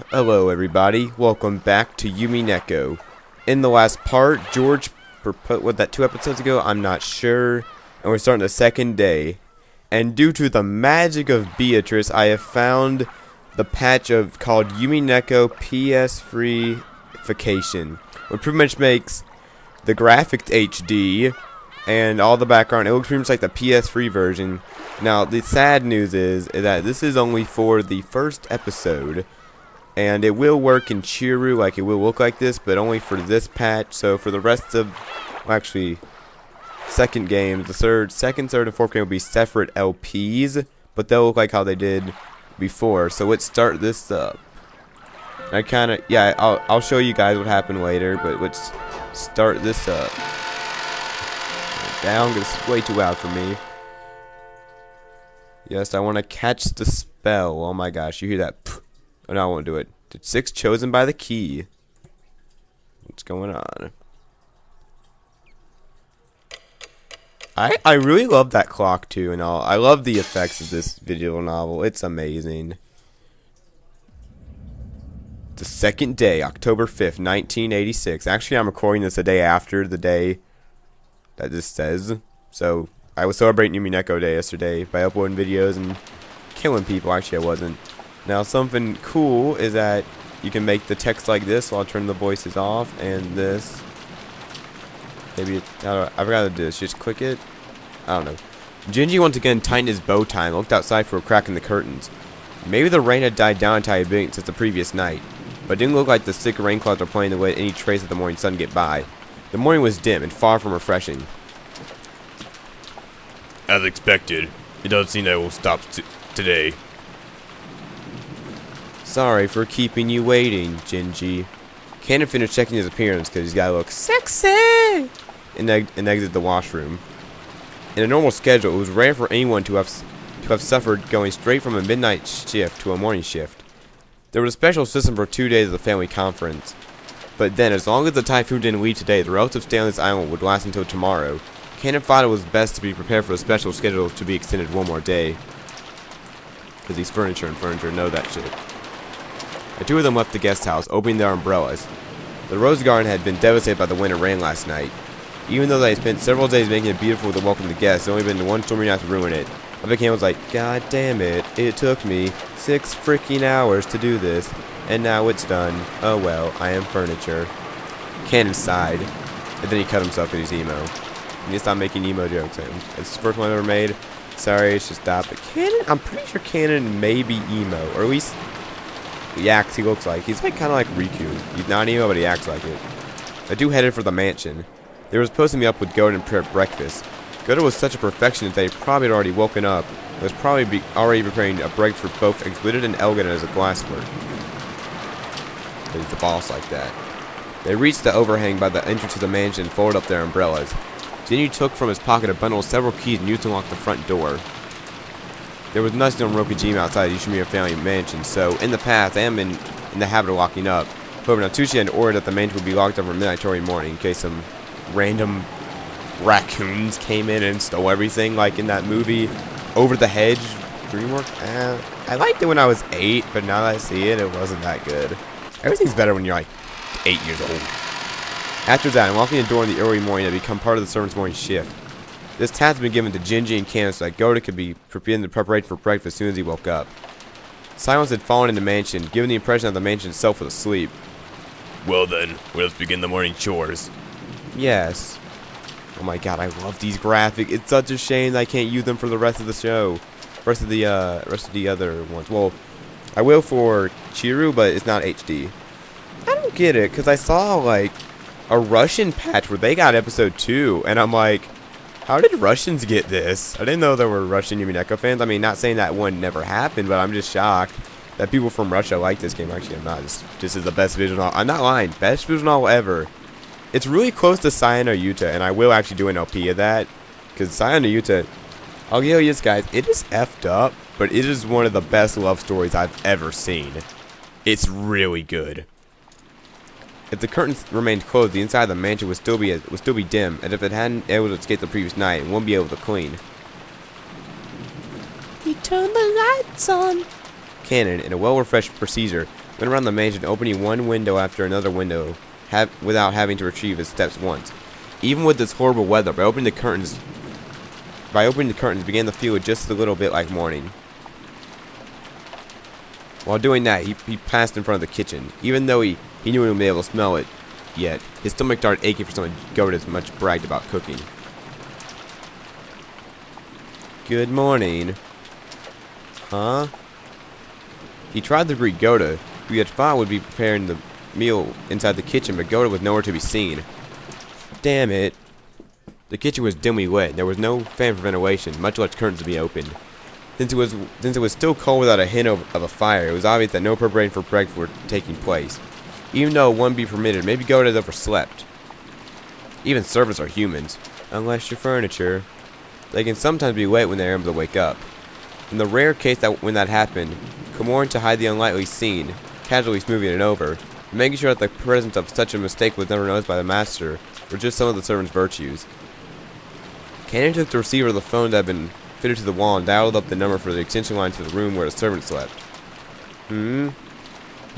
Hello everybody, welcome back to Umineko. In the last part, George proposed, what, that 2 episodes ago? I'm not sure. And we're starting the second day. And due to the magic of Beatrice, I have found the patch called Umineko PS Freeification. Which pretty much makes the graphics HD and all the background. It looks pretty much like the PS3 version. Now, the sad news is that this is only for the first episode. And it will work in Chiru, like it will look like this, but only for this patch. So for the rest of, well, actually, second game, the second, third, and fourth game will be separate LPs, but they'll look like how they did before. So let's start this up. I kind of, yeah, I'll show you guys what happened later, but let's start this up. Down, because it's way too loud for me. Yes, I want to catch the spell. Oh my gosh, you hear that? Oh, no, I won't do it. Did 6 chosen by the key? What's going on? I really love that clock too and all. I love the effects of this visual novel. It's amazing. The second day, October 5th, 1986. Actually, I'm recording this a day after the day that this says. So, I was celebrating Umineko Day yesterday by uploading videos and killing people. Actually, I wasn't. Now, something cool is that you can make the text like this, so I'll turn the voices off, and this. Maybe, I forgot how to do this. Just click it. I don't know. Gingy once again tightened his bow tie and looked outside for a crack in the curtains. Maybe the rain had died down entirely a bit since the previous night, but it didn't look like the thick rain clouds were planning to let any trace of the morning sun get by. The morning was dim and far from refreshing. As expected, it doesn't seem that it will stop today. Sorry for keeping you waiting, Gingy. Cannon finished checking his appearance because he's got to look sexy and exit the washroom. In a normal schedule, it was rare for anyone to have suffered going straight from a midnight shift to a morning shift. There was a special system for 2 days of the family conference. But then, as long as the typhoon didn't leave today, the relative stay on this island would last until tomorrow. Cannon thought it was best to be prepared for the special schedule to be extended one more day. Because these furniture know that shit. The 2 of them left the guest house, opening their umbrellas. The rose garden had been devastated by the winter rain last night. Even though they had spent several days making it beautiful to welcome the guests, there only been one stormy night to ruin it. Cannon was like, God damn it, it took me 6 freaking hours to do this, and now it's done. Oh well, I am furniture. Cannon sighed, and then he cut himself because he's emo. He needs to stop making emo jokes. It's the first one I ever made. Sorry, it should stop. But Cannon, I'm pretty sure Cannon may be emo, or at least he acts, he looks like. He's like kind of like Riku. He's not emo, but he acts like it. The 2 headed for the mansion. They were supposed to meet up with Goda and prepare breakfast. Goda was such a perfectionist that he probably had already woken up and was probably already preparing a breakfast for both Expedited and Elgin as a glasswork. He's the boss like that. They reached the overhang by the entrance to the mansion and folded up their umbrellas. Ginny took from his pocket a bundle of several keys and used to unlock the front door. There was nothing on Rokujima outside the Ishimiya family mansion, so in the past I am in the habit of locking up. However, Natsuhi had ordered that the mansion would be locked up from midnight till morning in case some random raccoons came in and stole everything, like in that movie Over the Hedge DreamWorks. I liked it when I was 8, but now that I see it, it wasn't that good. Everything's better when you're like 8 years old. After that, unlocking the door in the early morning had become part of the servant's morning shift. This task had been given to Gingy and Cannon so that Goda could be preparing the preparation for breakfast as soon as he woke up. Silence had fallen in the mansion, giving the impression that the mansion itself was asleep. Well then, let's begin the morning chores. Yes. Oh my god, I love these graphics. It's such a shame that I can't use them for the rest of the show. Rest of the other ones. Well, I will for Chiru, but it's not HD. I don't get it, because I saw like a Russian patch where they got episode 2, and I'm like, how did Russians get this? I didn't know there were Russian Umineko fans. I mean, not saying that one never happened, but I'm just shocked that people from Russia like this game. Actually, I'm not. This is the best visual novel. I'm not lying. Best visual novel ever. It's really close to Sayano Yuta, and I will actually do an LP of that. Because Sayano Yuta, I'll give you this, guys. It is effed up, but it is one of the best love stories I've ever seen. It's really good. If the curtains remained closed, the inside of the mansion would still be dim, and if it hadn't able to escape the previous night, it wouldn't be able to clean. He turned the lights on. cannon and a well-refreshed procedure, went around the mansion, opening one window after another window, without having to retrieve his steps once. Even with this horrible weather, by opening the curtains, began to feel just a little bit like morning. While doing that, he passed in front of the kitchen. Even though he knew he wouldn't be able to smell it yet, his stomach started aching for something Goat as much bragged about cooking. Good morning. Huh? He tried to greet Goda, who he had thought would be preparing the meal inside the kitchen, but Goda was nowhere to be seen. Damn it. The kitchen was dimly lit. There was no fan for ventilation, much less curtains to be opened. Since it was still cold without a hint of a fire, it was obvious that no preparation for breakfast were taking place. Even though one be permitted, maybe Goda had overslept. Even servants are humans, unless you're furniture. They can sometimes be late when they're able to wake up. In the rare case that when that happened, Komorin, to hide the unlikely scene, casually smoothing it over, and making sure that the presence of such a mistake was never noticed by the master, were just some of the servant's virtues. Cannon took the receiver of the phone that had been fitted to the wall and dialed up the number for the extension line to the room where the servant slept. You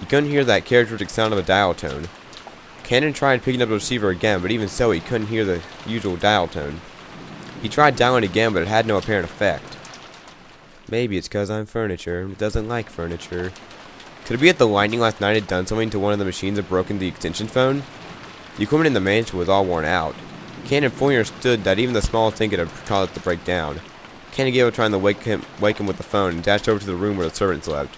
couldn't hear that characteristic sound of a dial tone. Cannon tried picking up the receiver again, but even so, he couldn't hear the usual dial tone. He tried dialing again, but it had no apparent effect. Maybe it's because I'm furniture. It doesn't like furniture. Could it be that the lightning last night had done something to one of the machines and broken the extension phone? The equipment in the mansion was all worn out. Cannon fully understood that even the smallest thing could have caused it to break down. Cannon gave up trying to wake him with the phone and dashed over to the room where the servant slept.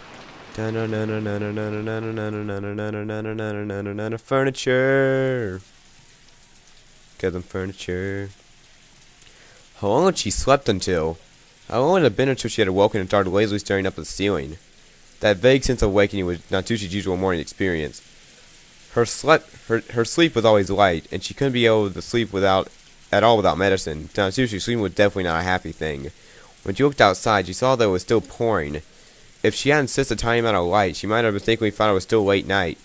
Furniture. Because I'm furniture. How long had she slept until? How long had it been until she had awoken and started lazily staring up at the ceiling? That vague sense of awakening was Natsushi's usual morning experience. Her sleep was always light, and she couldn't be able to sleep at all without medicine. To Natsushi, sleeping was definitely not a happy thing. When she looked outside, she saw that it was still pouring. If she hadn't sensed a tiny amount of light, she might have mistakenly thought it was still late night.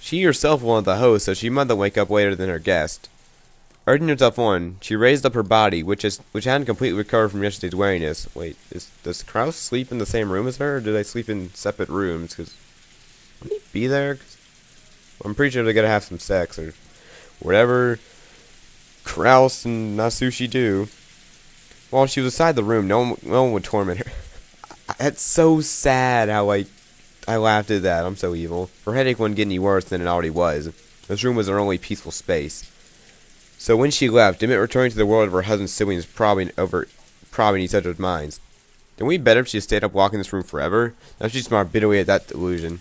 She herself was one of the hosts, so she might have wake up later than her guest. Urging herself on, she raised up her body, which hadn't completely recovered from yesterday's weariness. Wait, does Kraus sleep in the same room as her, or do they sleep in separate rooms? Because would he be there? I'm pretty sure they're gonna have some sex or whatever Kraus and Natsuhi do. While she was inside the room, no one would torment her. It's so sad how I laughed at that. I'm so evil. Her headache wouldn't get any worse than it already was. This room was her only peaceful space. So when she left, it meant returning to the world of her husband's siblings, probing each other's minds. Didn't we better if she stayed up walking this room forever? Now she smiled bitterly at that delusion.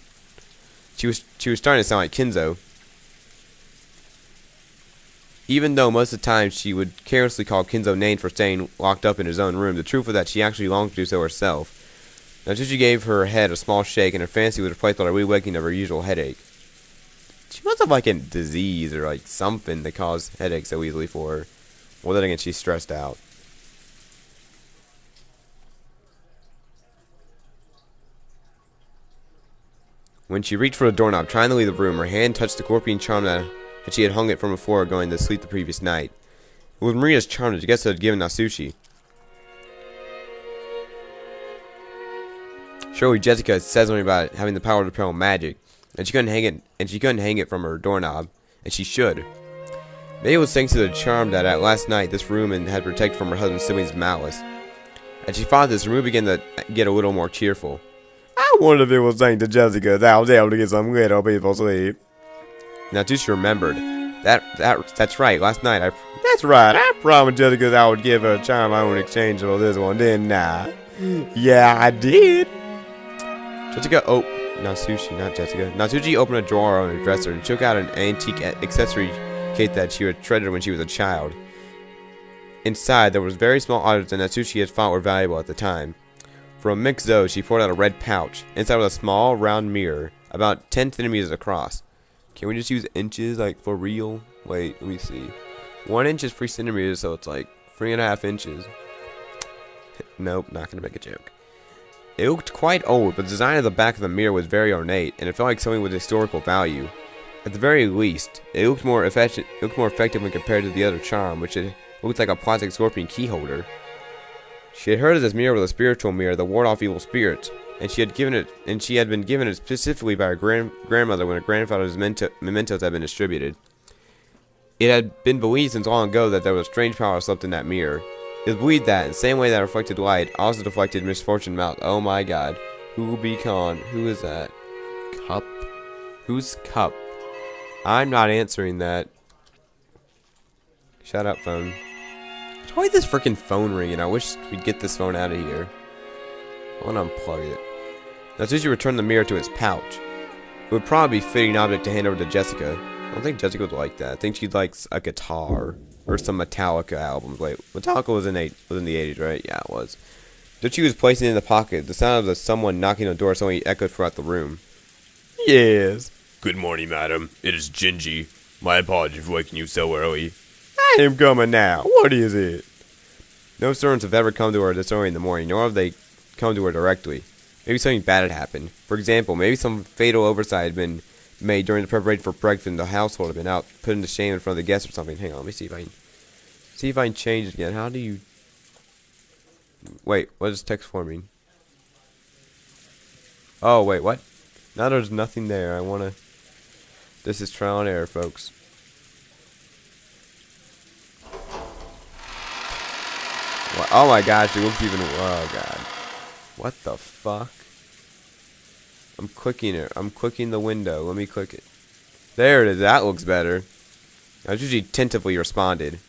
She was starting to sound like Kinzo. Even though most of the time she would carelessly call Kinzo names for staying locked up in his own room, the truth was that she actually longed to do so herself. Natsuhi gave her head a small shake, and her fancy was replaced by a re-waking of her usual headache. She must have like a disease or like something that caused headaches so easily for her. Well, then again, she's stressed out. When she reached for the doorknob, trying to leave the room, her hand touched the scorpion charm that she had hung it from before going to sleep the previous night. It was Maria's charm that she guessed had given Natsuhi. Surely Jessica had said something about it having the power to repel magic, and she couldn't hang it from her doorknob, and she should. Maybe it was thanks to the charm that at last night this room had protected from her husband's siblings' malice. As she thought this, her mood began to get a little more cheerful. I wonder if it was thanks to Jessica that I was able to get some little peaceful sleep. Natsuhi remembered. That's right, last night I promised Jessica that I would give her a charm I would in exchange for this one, didn't I? Yeah, I did. Natsuhi opened a drawer on her dresser and took out an antique accessory case that she had treasured when she was a child. Inside, there was very small objects that Natsuhi had thought were valuable at the time. From a mixo, she poured out a red pouch. Inside was a small, round mirror, about 10 centimeters across. Can we just use inches, like, for real? Wait, let me see. 1 inch is 3 centimeters, so it's like 3.5 inches. Nope, not gonna make a joke. It looked quite old, but the design of the back of the mirror was very ornate, and it felt like something with historical value. At the very least, it looked more effective when compared to the other charm, which it looked like a plastic scorpion key holder. She had heard of this mirror was a spiritual mirror that ward off evil spirits. and she had been given it specifically by her grandmother when her grandfather's mementos had been distributed. It had been believed since long ago that there was a strange power slept in that mirror. It was believed that, in the same way that reflected light also deflected misfortune out. Oh my god. Who will be Khan? Who is that? Cup? Who's Cup? I'm not answering that. Shut up, phone. Why is this freaking phone ringing? I wish we'd get this phone out of here. I want to unplug it. Natsuhi returned the mirror to its pouch. It would probably be a fitting object to hand over to Jessica. I don't think Jessica would like that. I think she'd like a guitar or some Metallica albums. Wait, Metallica was in the 80s, right? Yeah, it was. Natsuhi was placing it in the pocket. The sound of someone knocking on the door suddenly echoed throughout the room. Yes. Good morning, madam. It is Gingy. My apologies for waking you so early. I am coming now. What is it? No servants have ever come to her this early in the morning, nor have they come to her directly. Maybe something bad had happened. For example, maybe some fatal oversight had been made during the preparation for breakfast and the household had been out put into shame in front of the guests or something. Hang on, let me see if I can change it again. How do you... Wait, what is text forming? Oh, wait, what? Now there's nothing there. I want to... This is trial and error, folks. What? Oh my gosh, it looks even... Oh god. What the fuck? I'm clicking it. I'm clicking the window. Let me click it. There it is. That looks better. I usually tentatively responded.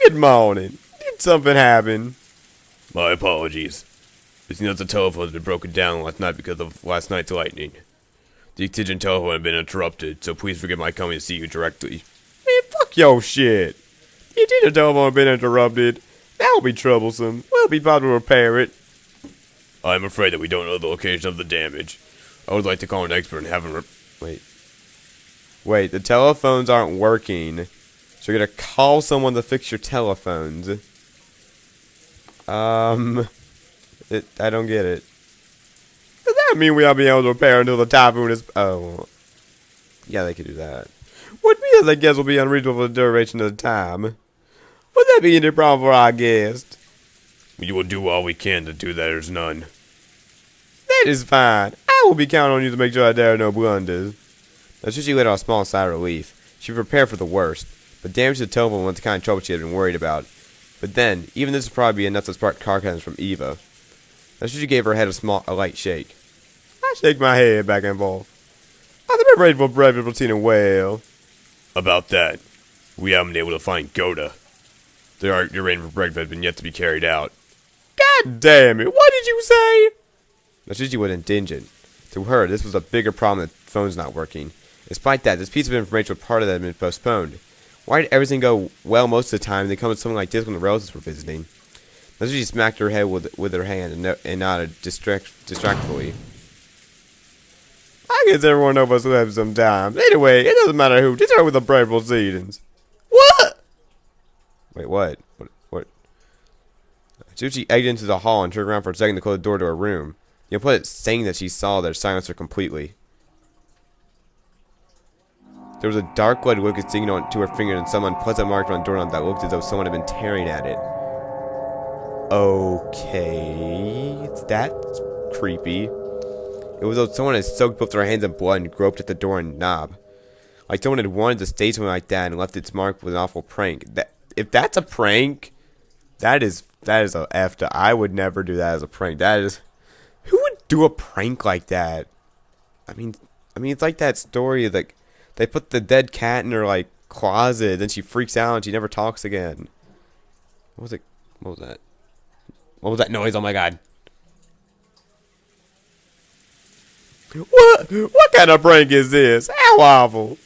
Good morning. Did something happen? My apologies. It seems that the telephone has been broken down last night because of last night's lightning. The extension telephone had been interrupted, so please forgive my coming to see you directly. Man, fuck your shit. The extension telephone had been interrupted. That'll be troublesome. We'll be able to repair it. I'm afraid that we don't know the location of the damage. I would like to call an expert and have him Wait, the telephones aren't working. So you're gonna call someone to fix your telephones. I don't get it. Does that mean we'll be able to repair until the typhoon is... Oh. Yeah, they could do that. What means I guess will be unreasonable for the duration of the time. Would that be any problem for our guest? We will do all we can to do that. There's none. That is fine. I will be counting on you to make sure there are no blunders. Natsuhi let out a small sigh of relief. She prepared for the worst, but damage to the telephone was the kind of trouble she had been worried about. But then, even this would probably be enough to spark car cannons from Eva. Natsuhi gave her head a light shake. I shake my head back and forth. I've been ready for breakfast, routine well. About that, we haven't been able to find Goda. The art you're ready for breakfast has been yet to be carried out. God damn it, what did you say? Natsuhi was indigent. To her, this was a bigger problem than the phone's not working. Despite that, this piece of information was part of that had been postponed. Why did everything go well most of the time and then come with something like this when the relatives were visiting? Natsuhi smacked her head with her hand and nodded distractedly. I guess everyone knows us live sometimes. Anyway, it doesn't matter who. Just start with the brave proceedings. What? Wait, what? What? Natsuhi exited into the hall and turned around for a second to close the door to her room. You'll put it saying that she saw their silenced her completely. There was a dark blood wicked sticking to her finger and some unpleasant mark on the doorknob that looked as though someone had been tearing at it. Okay, that's creepy. It was as though someone had soaked both their hands in blood and groped at the door and knob. Like someone had wanted to stage something like that and left its mark with an awful prank. If that's a prank, that is a F to. I would never do that as a prank. That is... Who would do a prank like that? I mean, it's like that story, like, they put the dead cat in her, like, closet, then she freaks out and she never talks again. What was it? What was that? What was that noise? Oh my god. What kind of prank is this? How awful.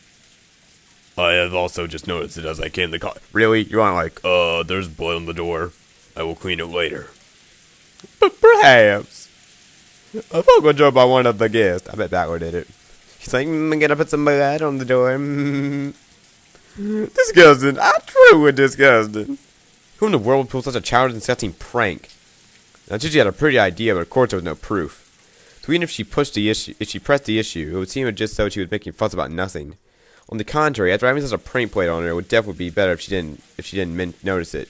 I have also just noticed it as I came to the car. Really? You want like, there's blood on the door. I will clean it later. But perhaps. A folk will drove by one of the guests. I bet Backward did it. He's like, I'm gonna put some blood on the door. Disgusting. I truly disgusting. Who in the world would pull such a childish and disgusting prank? Now, Gigi had a pretty idea, but of course there was no proof. So even if she pressed the issue, it would seem just so she was making fuss about nothing. On the contrary, after having such a prank played on her, it would definitely be better if she didn't notice it.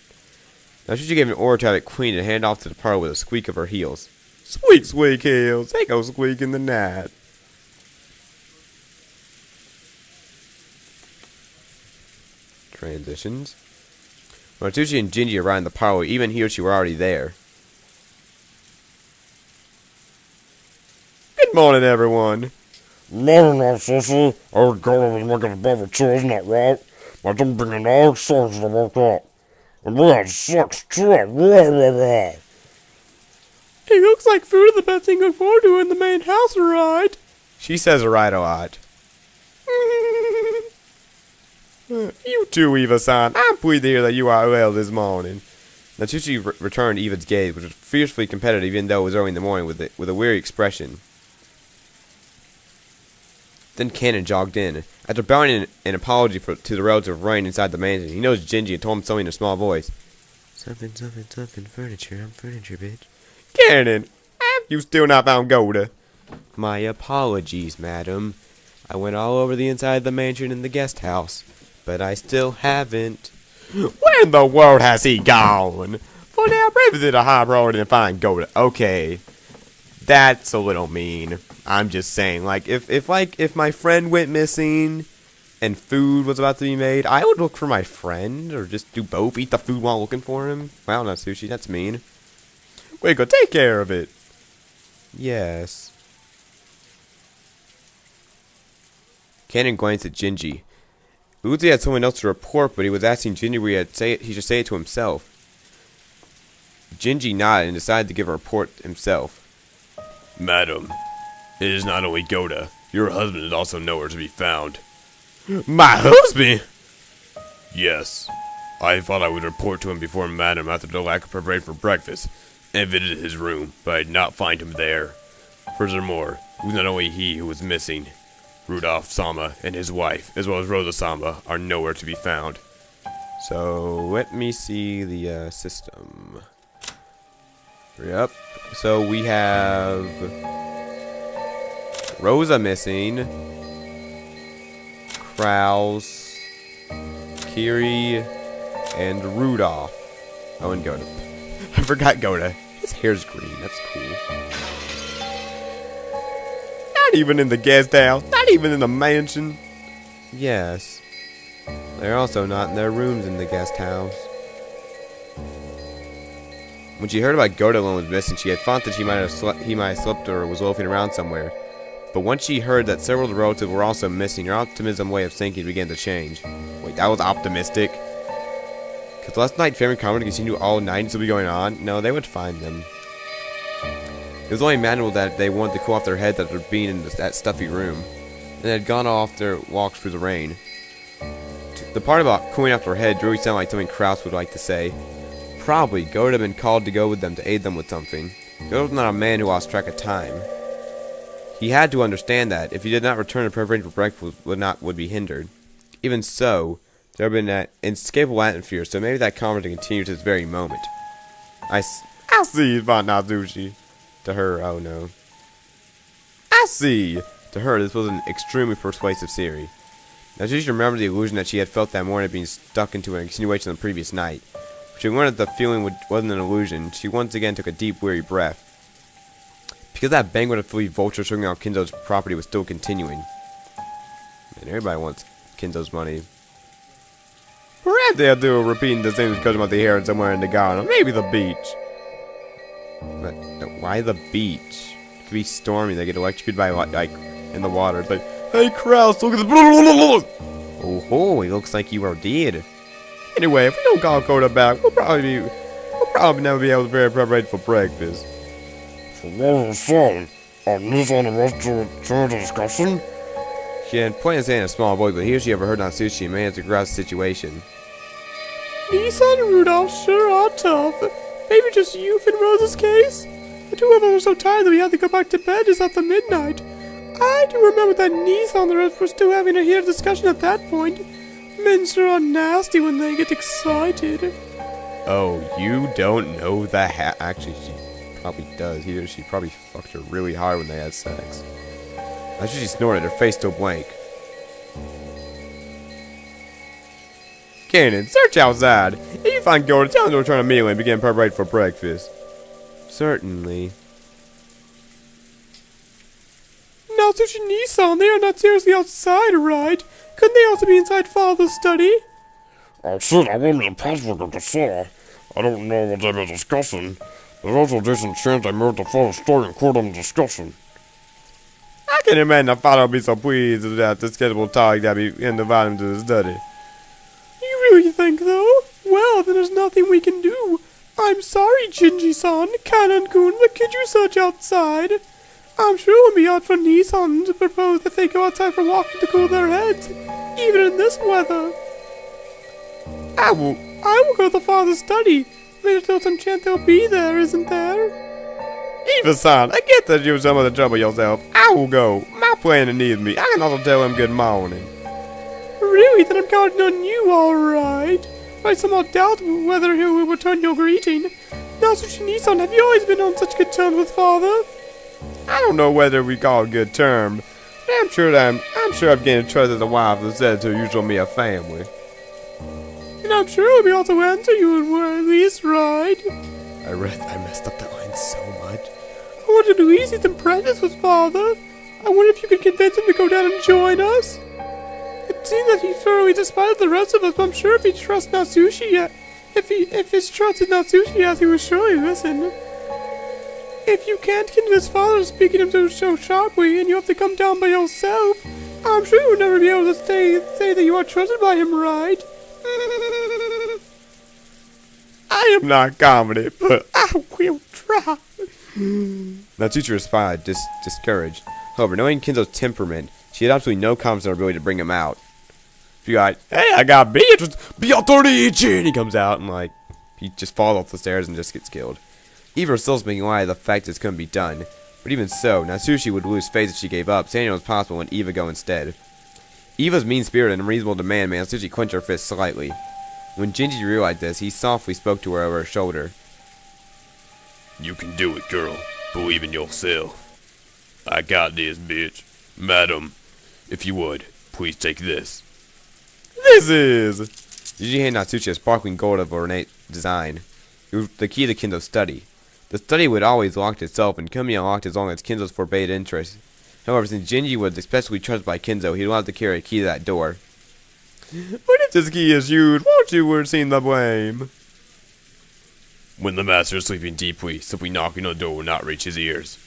Now, Gigi gave an order to have it cleaned and handed off to the parlor with a squeak of her heels. Squeak, squeak, heels. They go squeak in the night. Transitions. When Natsuhi and Ginji arrived in the parlor, even Hiyoshi were already there. Good morning, everyone. Morning, Natsuhi. I got to making a bottle of tea, isn't that right? I didn't bring an egg sauce to work up. And we had sex too. It looks like food is the best thing to look forward to in the main house, right? She says right a lot. You too, Eva-san. I'm pleased to hear that you are well this morning. Natsuhi returned Eva's gaze, which was fiercely competitive even though it was early in the morning, with a weary expression. Then Cannon jogged in. After bowing an apology to the relative of Rain inside the mansion, he knows Ginji and told him something in a small voice. Something, furniture. I'm furniture, bitch. Cannon, have you still not found Goda? My apologies, madam. I went all over the inside of the mansion and the guest house, but I still haven't. Where in the world has he gone? For now, breakfast is a high priority to find Goda. Okay, that's a little mean. I'm just saying, like, if my friend went missing and food was about to be made, I would look for my friend, or just do both, eat the food while looking for him. Wow, Natsuhi, that's mean. Wait, go take care of it. Yes. Cannon glanced at Ginji. Uzi had someone else to report, but he was asking Ginji where he should say it to himself. Ginji nodded and decided to give a report himself. Madam, it is not only Goda. Your husband is also nowhere to be found. My husband? Yes. I thought I would report to him before Madam after the lack of preparation for breakfast, and visited his room, but I did not find him there. Furthermore, it was not only he who was missing. Rudolph Sama and his wife, as well as Rosa Sama, are nowhere to be found. So, let me see the system. Yep. So, we have Rosa missing, Kraus, Kiri, and Rudolph. Oh, and Goda. I forgot Goda. His hair's green. That's cool. Not even in the guest house. Not even in the mansion. Yes. They're also not in their rooms in the guest house. When she heard about Goda alone was missing, she had thought that he might have slept or was loafing around somewhere. But once she heard that several of the relatives were also missing, her optimism way of thinking began to change. Wait, that was optimistic? Because last night family comedy continued all night and still be going on? No, they would find them. It was only manual that they wanted to cool off their heads after being in that stuffy room. And they had gone off their walks through the rain. The part about cooling off their head really sounded like something Kraus would like to say. Probably, Goda had been called to go with them to aid them with something. Goda was not a man who lost track of time. He had to understand that, if he did not return to preparation for breakfast, would be hindered. Even so, there had been an inescapable atmosphere, so maybe that conversation continued to this very moment. I see, thought Natsuhi. To her, oh no. I see! To her, this was an extremely persuasive theory. Natsuhi remembered the illusion that she had felt that morning of being stuck into an insinuation on the previous night. She learned that the feeling wasn't an illusion. She once again took a deep, weary breath. Because that banquet of 3 vultures circling around Kinzo's property was still continuing. Man, everybody wants Kinzo's money. Perhaps they'll do repeating the same discussion about the heron somewhere in the garden, or maybe the beach. But why the beach? It could be stormy. They get electrocuted by like in the water. It's like, hey Kraus, look at this. Oh ho! It looks like you are dead. Anyway, if we don't call Goda back, we'll probably never be able to prepare preparation for breakfast. So what was saying? On this on the rest of the discussion? She had pointed to say in a small voice, but here she overheard Natsuhi and managed to grasp the situation. Nisa and Rudolph sure are tough. Maybe just youth in Rose's case? The 2 of them were so tired that we had to go back to bed just after midnight. I do remember that Nisa and the rest were still having a heated discussion at that point. Men sure are nasty when they get excited. Oh, you don't know that? Actually, she probably does. She probably fucked her really hard when they had sex. That's she snorted, her face still blank. Cannon, search outside. If you find Goda, tell him to return immediately and begin preparation for breakfast. Certainly. Natsuhi Nissan, they are not seriously outside, right? Couldn't they also be inside Father's study? I said I want me a password of the saw. I don't know what they were discussing. There's also a decent chance I moved the father's story and quote them discussing. I can imagine the father would be so pleased with that schedule talk that be invited him to the study. You really think, though? Well, then there's nothing we can do. I'm sorry, Jinji-san, Kanan-kun, but could you search outside? I'm sure it would be odd for Nissan to propose that they go outside for walking to cool their heads, even in this weather. I will go to the father's study. There's still some chance they'll be there, isn't there? Eva-san, I get that you're some of the trouble yourself. I will go. My planner needs me. I can also tell him good morning. Really? Then I'm counting on you, alright. I somewhat doubt whether he will return your greeting. Natsuhi-san, have you always been on such good terms with father? I don't know whether we call it good term, but I'm sure I've gained trust as a wife that said to usually me a family. And I'm sure he'll also answer you at least, right? I messed up that line so much. I wanted to easy some practice with father. I wonder if you could convince him to go down and join us. It seems that he thoroughly despises the rest of us, but I'm sure if he trusts Natsuhi, if his trust in Natsuhi, he will surely listen. If you can't convince father to speak to him so sharply, and you have to come down by yourself, I'm sure you'll never be able to say that you are trusted by him, right? I am not confident, but I will try. Natsuhi responded, discouraged. However, knowing Kinzo's temperament, she had absolutely no confidence in her ability to bring him out. She'd be like, hey, I got Beatrice, Beatrice, and he comes out and like, he just falls off the stairs and just gets killed. Eva was still speaking light of the fact this couldn't be done, but even so, Natsuhi would lose face if she gave up, saying it was possible and Eva go instead. Eva's mean-spirited and unreasonable demand made Natsuhi clench her fist slightly. When Jinji realized this, he softly spoke to her over her shoulder. You can do it, girl. Believe in yourself. I got this, bitch. Madam, if you would, please take this. This is... Jinji handed Natsuhi a sparkling gold of ornate design. It was the key to Kinzo's study. The study would always lock itself and couldn't be unlocked as long as Kinzo's forbade entrance. However, since Jinji was especially trusted by Kinzo, he would have to carry a key to that door. What if this key is used? Won't you receive the blame? When the master is sleeping deeply, simply knocking on the door will not reach his ears.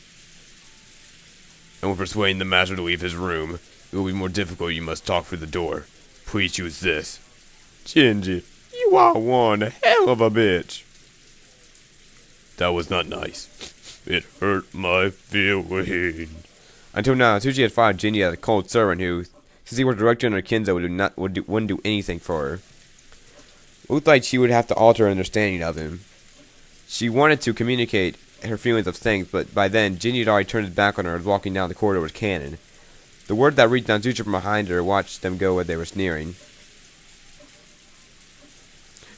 And when persuading the master to leave his room, it will be more difficult. You must talk through the door. Please use this. Jinji, you are one hell of a bitch. That was not nice. It hurt my feelings. Until now, Natsuhi had followed Jinji as a cold servant who, since he was directly under Kinzo, wouldn't do anything for her. It looked like she would have to alter her understanding of him. She wanted to communicate her feelings of things, but by then, Jinji had already turned his back on her and was walking down the corridor with Kanon. The word that reached Natsuhi from behind her watched them go where they were sneering.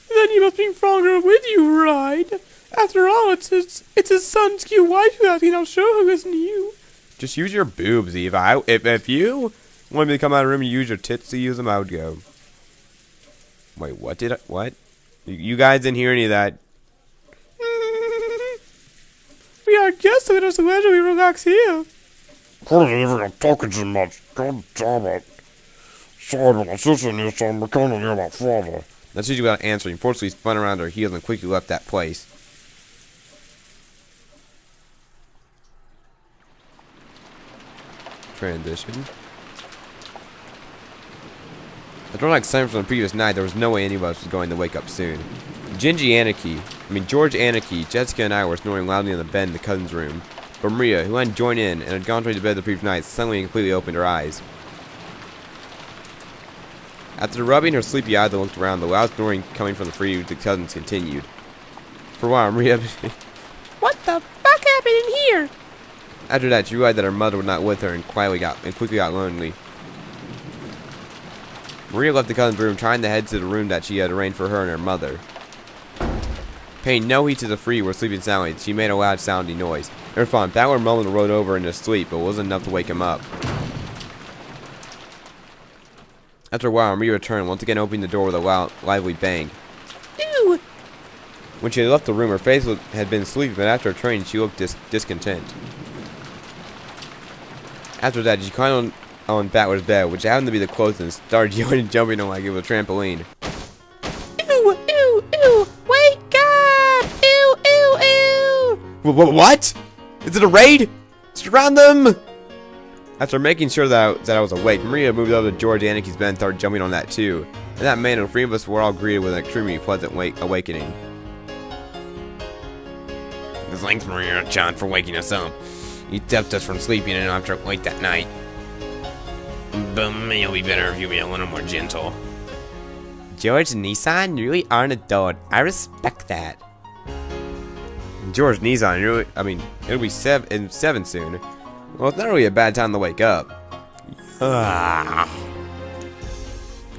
Then he must be stronger with you, right? After all, it's his son's cute wife who asking, I'll show her isn't you. Just use your boobs, Eva. If you want me to come out of the room and use your tits to use them, I would go. Wait, what? You guys didn't hear any of that. We are guests, so it is a pleasure we relax here. What is even talking too much? God damn it. Sorry, but my sister needs some. We're coming near my father. Natsuhi without answering, forcefully spun around her heels and quickly left that place. Transition. After like sign from the previous night, there was no way any of us was going to wake up soon. George Anarchy, Jessica and I were snoring loudly in the bed in the cousin's room. But Maria, who hadn't joined in and had gone straight to bed the previous night, suddenly and completely opened her eyes. After rubbing her sleepy eyes and looked around, the loud snoring coming from the three of the cousins continued. For a while, Maria... What the fuck happened in here? After that, she realized that her mother was not with her and quickly got lonely. Maria left the cousin's room, trying to head to the room that she had arranged for her and her mother. Paying no heed to the three who were sleeping soundly, she made a loud sounding noise. In response, that one mumbled and rolled over in his sleep, but wasn't enough to wake him up. After a while, Maria returned, once again opening the door with a loud, lively bang. Ew! When she had left the room, her face had been sleepy, but after returning, she looked discontent. After that, she climbed on Batwood's bed, which happened to be the closest, and started yelling and jumping on like it was a trampoline. Ooh, ooh, ooh, wake up! Ooh, ooh, ooh! What? Is it a raid? Surround them! After making sure that I was awake, Maria moved over to George Anaki's bed and started jumping on that too. And that man and three of us were all greeted with an extremely pleasant awakening. Thanks, Maria-chan, for waking us up. You kept us from sleeping in after late that night. But it'll be better if you be a little more gentle. George and Nissan, you really are an adult. I respect that. George Nissan, really, I mean, it'll be 7 soon. Well, it's not really a bad time to wake up. Hope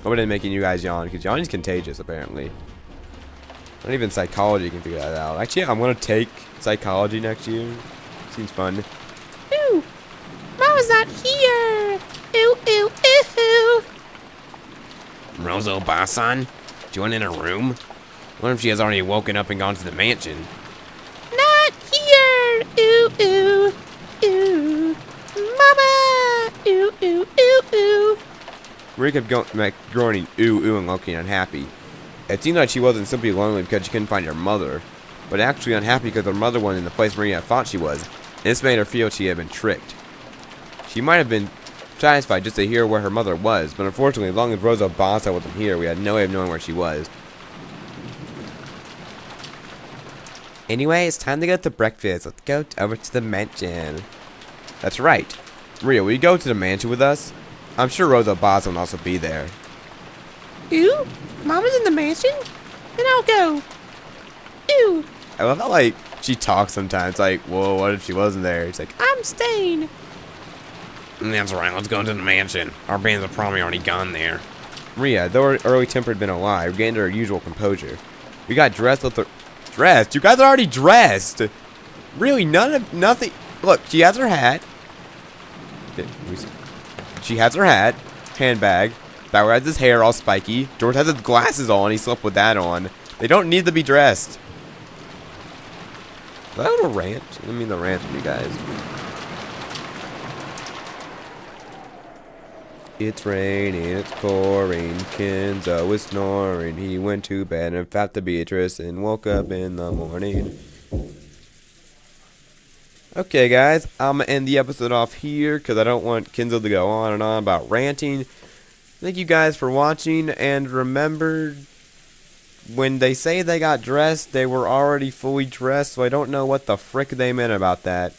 I didn't make you guys yawn, because yawning's contagious, apparently. Not even psychology can figure that out. Actually, I'm going to take psychology next year. Seems fun. Ooh, Mama's not here! Ooh, ooh, ooh! Rosa Basan? Do you want in her room? What if she has already woken up and gone to the mansion? Not here! Ooh, ooh, ooh! Mama! Ooh, ooh, ooh, ooh! Maria kept groaning, ooh, and looking unhappy. It seemed like she wasn't simply lonely because she couldn't find her mother, but actually unhappy because her mother wasn't in the place Maria thought she was, and this made her feel she had been tricked. She might have been satisfied just to hear where her mother was, but unfortunately, as long as Rosa Bassa wasn't here, we had no way of knowing where she was. Anyway, it's time to go to breakfast. Let's go over to the mansion. That's right. Maria, will you go to the mansion with us? I'm sure Rosa Bassa will also be there. Ooh, Mama's in the mansion? Then I'll go. Ooh, I love how, like, she talks sometimes. Like, whoa, what if she wasn't there? It's like, I'm staying. That's right, let's go to the mansion. Our bands are probably already gone there. Maria, though her early temper had been a lie, regained her usual composure. We got dressed with her. Dressed? You guys are already dressed! Really, nothing. Look, she has her hat. Okay, let me see. She has her hat, handbag. Bauer has his hair all spiky. George has his glasses on. He slept with that on. They don't need to be dressed. Is that a rant? Let me the rant with you guys. It's raining, it's pouring. Kenzo is snoring. He went to bed and fat to Beatrice and woke up in the morning. Okay, guys, I'm going to end the episode off here because I don't want Kenzo to go on and on about ranting. Thank you guys for watching, and remember, when they say they got dressed, they were already fully dressed, so I don't know what the frick they meant about that.